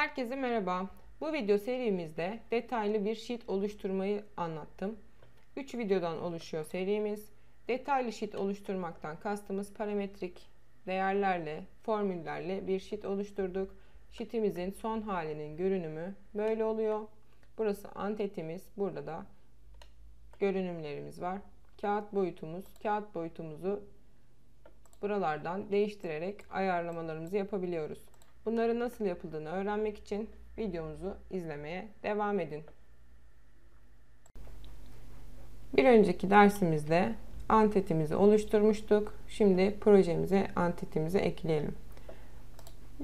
Herkese merhaba. Bu video serimizde detaylı bir sheet oluşturmayı anlattım. 3 videodan oluşuyor serimiz. Detaylı sheet oluşturmaktan kastımız parametrik değerlerle, formüllerle bir sheet oluşturduk. Sheetimizin son halinin görünümü böyle oluyor. Burası antetimiz. Burada da görünümlerimiz var. Kağıt boyutumuzu buralardan değiştirerek ayarlamalarımızı yapabiliyoruz. Bunları nasıl yapıldığını öğrenmek için videomuzu izlemeye devam edin. Bir önceki dersimizde antetimizi oluşturmuştuk. Şimdi projemize antetimizi ekleyelim.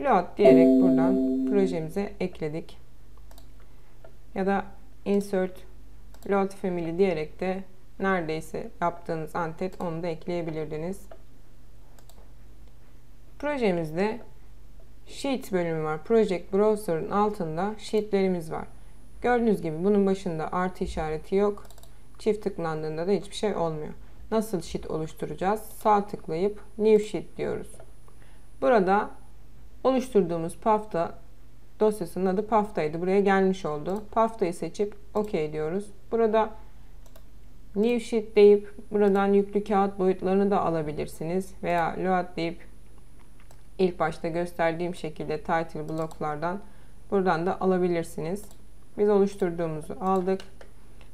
Load diyerek buradan projemize ekledik. Ya da insert load family diyerek de neredeyse yaptığınız antet onu da ekleyebilirdiniz. Projemizde Sheet bölümü var. Project Browser'ın altında sheetlerimiz var. Gördüğünüz gibi bunun başında artı işareti yok. Çift tıklandığında da hiçbir şey olmuyor. Nasıl sheet oluşturacağız? Sağ tıklayıp New Sheet diyoruz. Burada oluşturduğumuz PAFTA dosyasının adı PAFTA'ydı. Buraya gelmiş oldu. PAFTA'yı seçip OK diyoruz. Burada New Sheet deyip buradan yüklü kağıt boyutlarını da alabilirsiniz. Veya Load deyip İlk başta gösterdiğim şekilde title bloklardan buradan da alabilirsiniz. Biz oluşturduğumuzu aldık.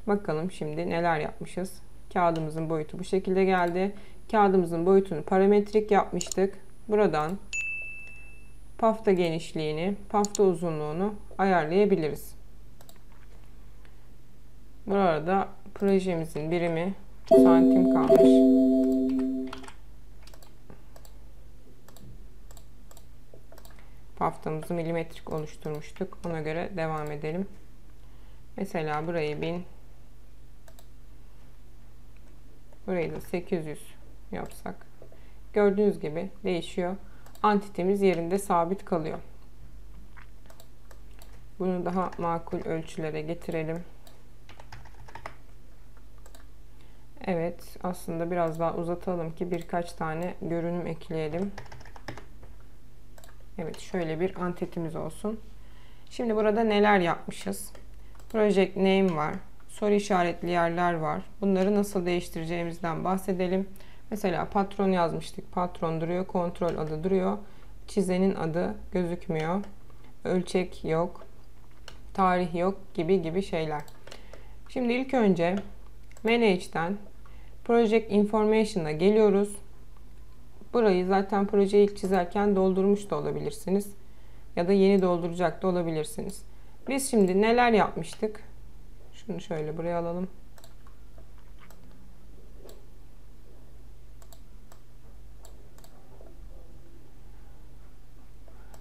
Bakalım şimdi neler yapmışız. Kağıdımızın boyutu bu şekilde geldi. Kağıdımızın boyutunu parametrik yapmıştık. Buradan pafta genişliğini, pafta uzunluğunu ayarlayabiliriz. Burada projemizin birimi santim kalmış. Paftamızı milimetrik oluşturmuştuk. Ona göre devam edelim. Mesela burayı 1000, burayı da 800 yapsak. Gördüğünüz gibi değişiyor. Antitemiz yerinde sabit kalıyor. Bunu daha makul ölçülere getirelim. Evet, aslında biraz daha uzatalım ki birkaç tane görünüm ekleyelim. Evet, şöyle bir antetimiz olsun. Şimdi burada neler yapmışız? Project name var. Soru işaretli yerler var. Bunları nasıl değiştireceğimizden bahsedelim. Mesela patron yazmıştık. Patron duruyor. Kontrol adı duruyor. Çizenin adı gözükmüyor. Ölçek yok. Tarih yok gibi şeyler. Şimdi ilk önce Manage'den Project Information'a geliyoruz. Burayı zaten projeyi ilk çizerken doldurmuş da olabilirsiniz. Ya da yeni dolduracak da olabilirsiniz. Biz şimdi neler yapmıştık? Şunu şöyle buraya alalım.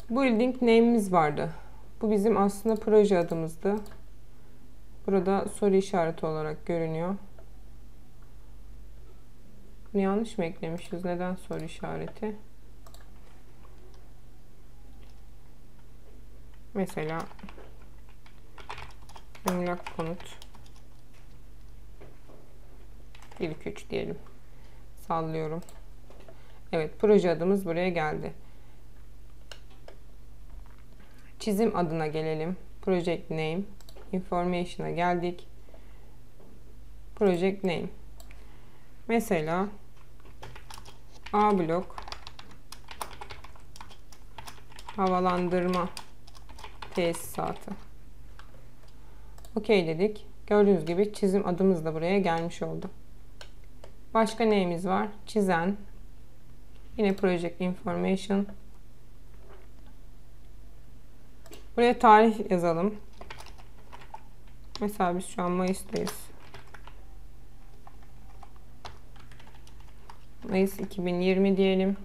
Building name'imiz vardı. Bu bizim aslında proje adımızdı. Burada soru işareti olarak görünüyor. Bunu yanlış mı eklemişiz? Neden soru işareti? Mesela emlak konut 1-2-3 diyelim. Sallıyorum. Evet, proje adımız buraya geldi. Çizim adına gelelim. Project name, information'a geldik. Project name. Mesela A blok havalandırma tesisatı. OK dedik. Gördüğünüz gibi çizim adımız da buraya gelmiş oldu. Başka neyimiz var? Çizen. Yine project information. Buraya tarih yazalım. Mesela biz şu an Mayıs'tayız. Mayıs 2020 diyelim.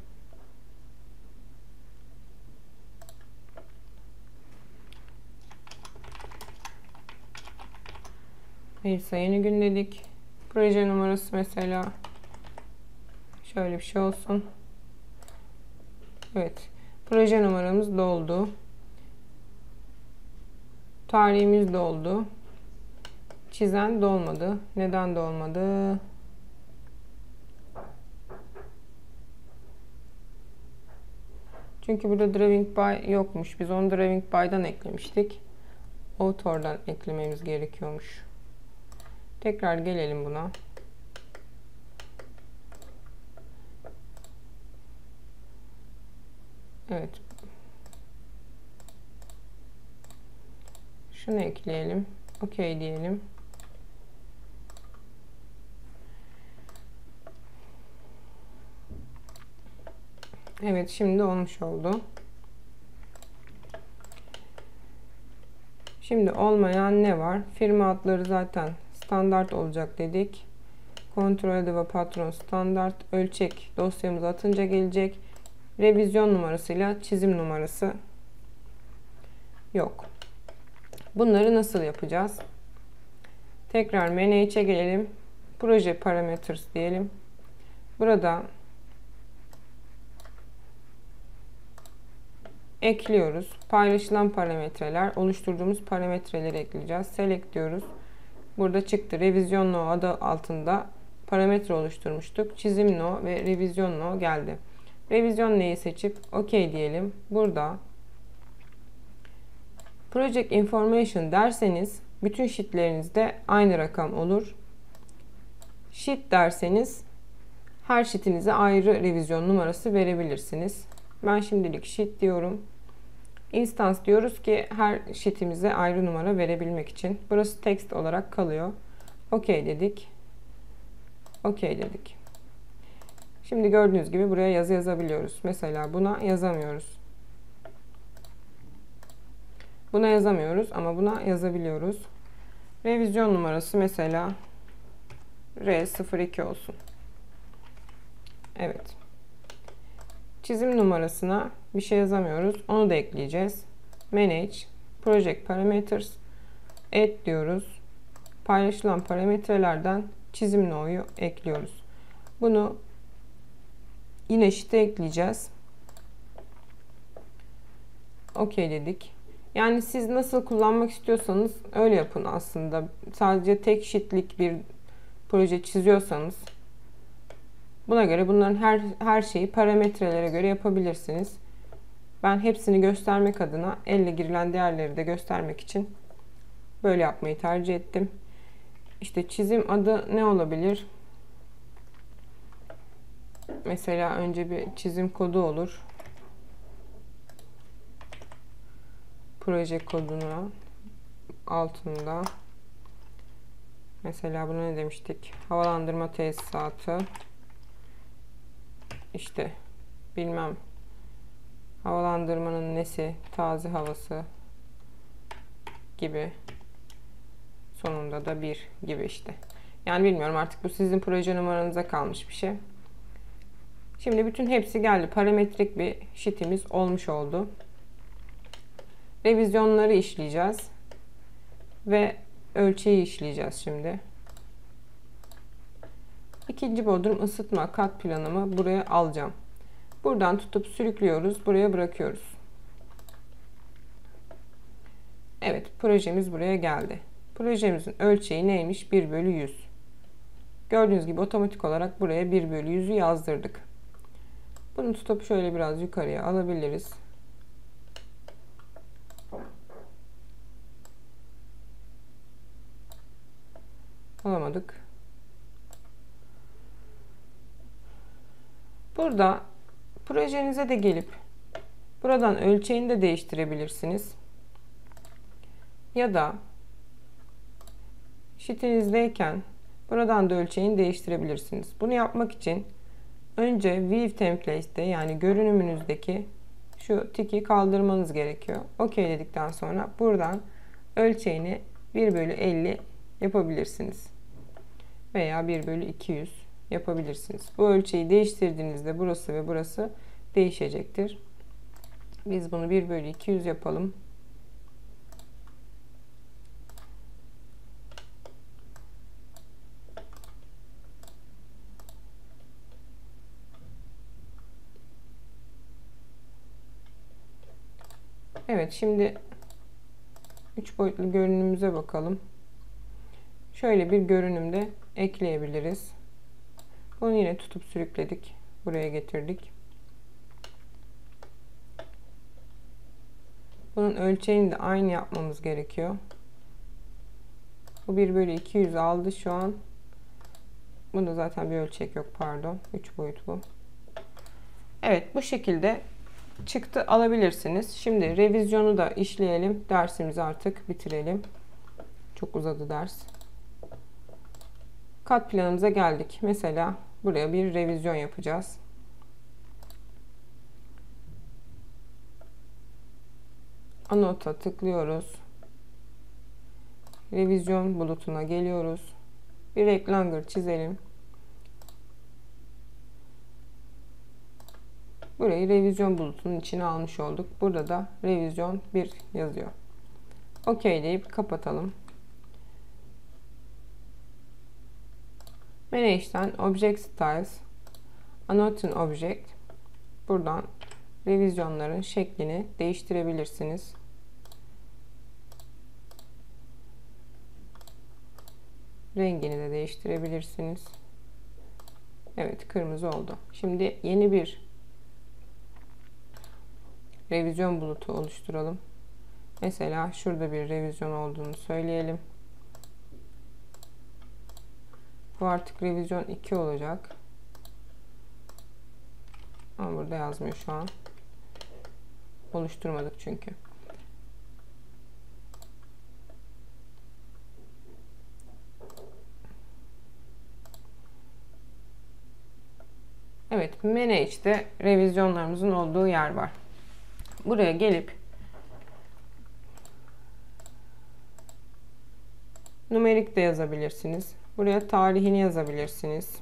Mayıs ayını gün dedik. Proje numarası mesela şöyle bir şey olsun. Evet. Proje numaramız doldu. Tarihimiz doldu. Çizen dolmadı. Neden dolmadı? Çünkü burada Drawing by yokmuş. Biz onu Drawing by'dan eklemiştik. Author'dan eklememiz gerekiyormuş. Tekrar gelelim buna. Evet. Şunu ekleyelim. OK diyelim. Evet, şimdi olmuş oldu. Şimdi olmayan ne var? Firma adları zaten standart olacak dedik. Kontrol adı ve patron standart. Ölçek dosyamıza atınca gelecek. Revizyon numarasıyla çizim numarası yok. Bunları nasıl yapacağız? Tekrar Manage'e gelelim. Proje Parameters diyelim. Burada ekliyoruz. Paylaşılan parametreler, oluşturduğumuz parametreleri ekleyeceğiz. Select diyoruz. Burada çıktı. Revizyon no adı altında parametre oluşturmuştuk. Çizim no ve revizyon no geldi. Revizyon neyi seçip OK diyelim. Burada Project Information derseniz bütün sheetlerinizde aynı rakam olur. Sheet derseniz her sheetinize ayrı revizyon numarası verebilirsiniz. Ben şimdilik sheet diyorum. Instance diyoruz ki her sheetimize ayrı numara verebilmek için. Burası text olarak kalıyor. OK dedik. OK dedik. Şimdi gördüğünüz gibi buraya yazı yazabiliyoruz. Mesela buna yazamıyoruz. Buna yazamıyoruz ama buna yazabiliyoruz. Revizyon numarası mesela R02 olsun. Evet. Çizim numarasına bir şey yazamıyoruz. Onu da ekleyeceğiz. Manage, Project Parameters, Add diyoruz. Paylaşılan parametrelerden çizim no'yu ekliyoruz. Bunu yine sheet'e ekleyeceğiz. OK dedik. Yani siz nasıl kullanmak istiyorsanız öyle yapın aslında. Sadece tek sheet'lik bir proje çiziyorsanız buna göre bunların her şeyi parametrelere göre yapabilirsiniz. Ben hepsini göstermek adına elle girilen değerleri de göstermek için böyle yapmayı tercih ettim. İşte çizim adı ne olabilir? Mesela önce bir çizim kodu olur. Proje kodunu altında. Mesela buna ne demiştik? Havalandırma tesisatı. İşte bilmem. Havalandırmanın nesi? Taze havası gibi. Sonunda da 1 gibi işte. Yani bilmiyorum, artık bu sizin proje numaranıza kalmış bir şey. Şimdi bütün hepsi geldi. Parametrik bir sheet'imiz olmuş oldu. Revizyonları işleyeceğiz. Ve ölçeği işleyeceğiz şimdi. İkinci bodrum ısıtma kat planımı buraya alacağım. Buradan tutup sürüklüyoruz. Buraya bırakıyoruz. Evet, projemiz buraya geldi. Projemizin ölçeği neymiş? 1/100. Gördüğünüz gibi otomatik olarak buraya 1/100'ü yazdırdık. Bunu tutup şöyle biraz yukarıya alabiliriz. Alamadık. Burada projenize de gelip buradan ölçeğini de değiştirebilirsiniz. Ya da sheet'inizdeyken buradan da ölçeğini değiştirebilirsiniz. Bunu yapmak için önce View Template'te, yani görünümünüzdeki şu tiki kaldırmanız gerekiyor. OK dedikten sonra buradan ölçeğini 1/50 yapabilirsiniz. Veya 1/200 yapabilirsiniz. Bu ölçeği değiştirdiğinizde burası ve burası değişecektir. Biz bunu 1/200 yapalım. Evet, şimdi 3 boyutlu görünümümüze bakalım. Şöyle bir görünümde ekleyebiliriz. Bunu yine tutup sürükledik. Buraya getirdik. Bunun ölçeğini de aynı yapmamız gerekiyor. Bu 1/200 aldı şu an. Bunda zaten bir ölçek yok, pardon. 3 boyut bu. Evet, bu şekilde çıktı alabilirsiniz. Şimdi revizyonu da işleyelim. Dersimizi artık bitirelim. Çok uzadı ders. Kat planımıza geldik. Mesela buraya bir revizyon yapacağız. Anota tıklıyoruz. Revizyon bulutuna geliyoruz. Bir rectangle çizelim. Burayı revizyon bulutunun içine almış olduk. Burada da revizyon 1 yazıyor. OK deyip kapatalım. Manage'den Object Styles, Annotate Object. Buradan revizyonların şeklini değiştirebilirsiniz. Rengini de değiştirebilirsiniz. Evet, kırmızı oldu. Şimdi yeni bir revizyon bulutu oluşturalım. Mesela şurada bir revizyon olduğunu söyleyelim. Bu artık revizyon 2 olacak. Ama burada yazmıyor şu an. Oluşturmadık çünkü. Evet, Manage'de revizyonlarımızın olduğu yer var. Buraya gelip numerik de yazabilirsiniz. Buraya tarihini yazabilirsiniz.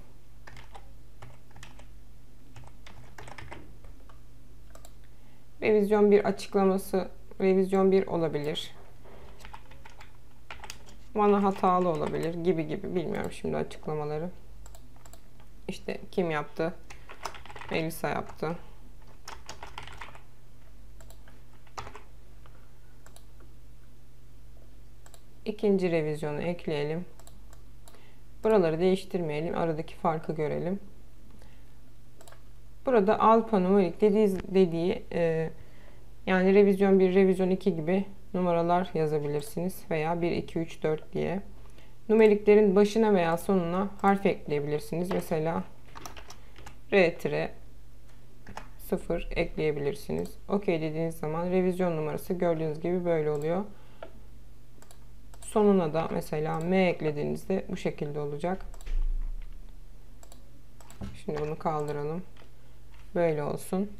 Revizyon 1 açıklaması revizyon 1 olabilir. Bana hatalı olabilir gibi bilmiyorum şimdi açıklamaları. İşte kim yaptı? Melisa yaptı. İkinci revizyonu ekleyelim. Buraları değiştirmeyelim. Aradaki farkı görelim. Burada alfanumerik dediği yani revizyon 1, revizyon 2 gibi numaralar yazabilirsiniz. Veya 1, 2, 3, 4 diye. Numeriklerin başına veya sonuna harf ekleyebilirsiniz. Mesela R-0 ekleyebilirsiniz. OK dediğiniz zaman revizyon numarası gördüğünüz gibi böyle oluyor. Sonuna da mesela M eklediğinizde bu şekilde olacak. Şimdi bunu kaldıralım. Böyle olsun.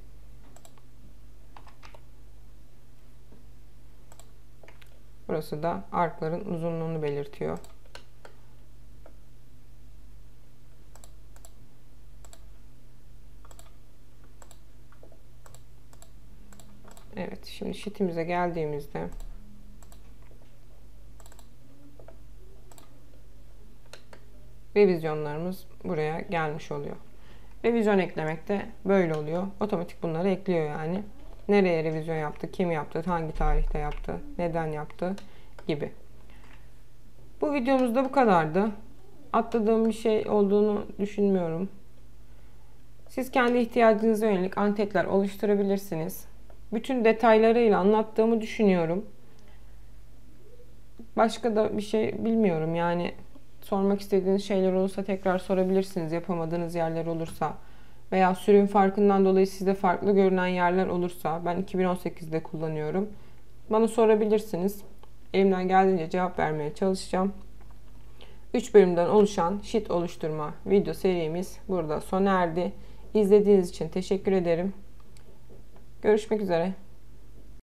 Burası da arkların uzunluğunu belirtiyor. Evet, şimdi sheet'imize geldiğimizde revizyonlarımız buraya gelmiş oluyor. Revizyon eklemek de böyle oluyor. Otomatik bunları ekliyor yani. Nereye revizyon yaptı, kim yaptı, hangi tarihte yaptı, neden yaptı gibi. Bu videomuzda bu kadardı. Atladığım bir şey olduğunu düşünmüyorum. Siz kendi ihtiyacınıza yönelik anketler oluşturabilirsiniz. Bütün detaylarıyla anlattığımı düşünüyorum. Başka da bir şey bilmiyorum yani. Sormak istediğiniz şeyler olursa tekrar sorabilirsiniz. Yapamadığınız yerler olursa veya sürüm farkından dolayı sizde farklı görünen yerler olursa, ben 2018'de kullanıyorum. Bana sorabilirsiniz. Elimden geldiğince cevap vermeye çalışacağım. 3 bölümden oluşan sheet oluşturma video serimiz burada sona erdi. İzlediğiniz için teşekkür ederim. Görüşmek üzere.